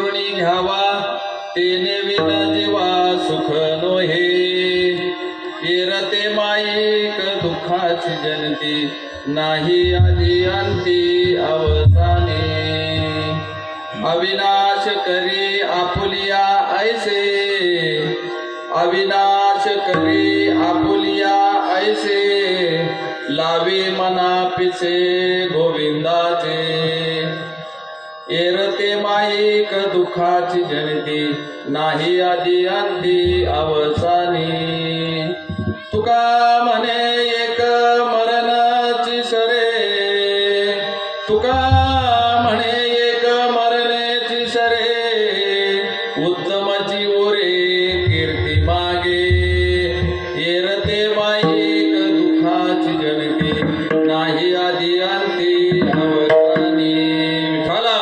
करुणी घ्यावा तेने विन जीवा सुख नोहे। येरते माईक दुःखाची जनती नाही आधी अंती अवसाने। अविनाश करी आपुलिया ऐसे अविनाश करी आपुलिया ऐसे लावे मना पिसे गोविंदाचे। येरते माईक दुःखाची जनती नाही आधी अंती अवसानी। तुका म्हणे एक मरणाची सरे तुका म्हणे एक मरणाची सरे उत्तमची ओरे कीर्ती मागे। येरते माईक दुःखाची जनती नाही आधी अंती अवसानी। विठाला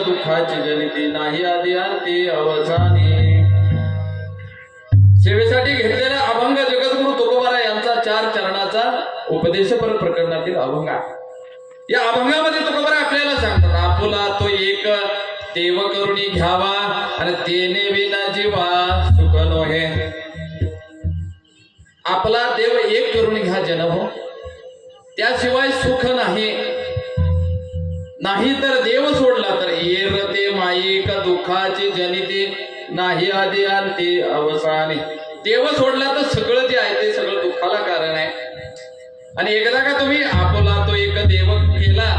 दुःखाची जनिती नाही आधी अंती अवसानी। सेवेसाठी घेतलेला अभंग जगद्गुरु तुकोबारा यांचा 4 चरणाचा उपदेशपर प्रकरणातील अभंग आहे। या अभंगामध्ये तुकोबारा आपल्याला सांगतात आपुला तो एक देव करुणी घ्यावा आणि तेने विना जीवा सुख नोहे। आपला देव एक करून घ्या जन हो, त्याशिवाय सुख नाही। नाही तर देव सोडला तर येरते माईक दुःखाची जनिती नाही आधी अंती अवसानी। देव सोडला तर सगळं जे आहे ते सगळं दुःखाला कारण आहे। आणि एकदा का तुम्ही आपुला तो एक देव केला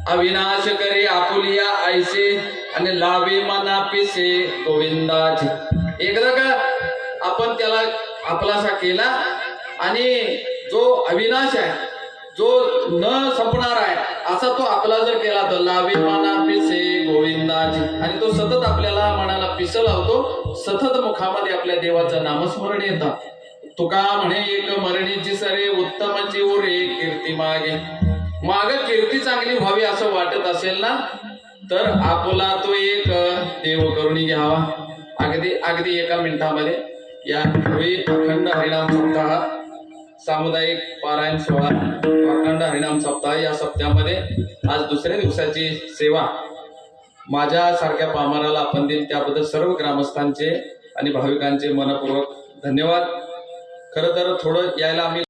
अविनाश करी आपुलिया ऐसे आणि लावे मना पिसे गोविंदाची। एकदा का आपण त्याला आपलासा केला आणि जो अविनाश आहे जो न संपणार आहे असा तो आपला जर केला तर लावे मना पिसे गोविंदाची। आणि तो सतत आपल्याला मनाला पिस लावतो, सतत मुखामध्ये आपल्या देवाचं नामस्मरण येतात। तुका म्हणे एक मरणीची सरे उत्तमची ओरे कीर्ती मागे। माग कीर्ती चांगली व्हावी असं वाटत असेल ना तर आपुला तो एक देव करुणी घ्यावा। अगदी 1 मिनिटामध्ये या अखंड हरिनाम सप्ताह सामुदायिक पारायण सोहळा अखंड हरिनाम सप्ताह या सप्त्यामध्ये आज दुसऱ्या दिवसाची सेवा माझ्यासारख्या पामराला आपण दिली त्याबद्दल सर्व ग्रामस्थांचे आणि भाविकांचे मनपूर्वक धन्यवाद। खरं तर थोडं यायला आम्ही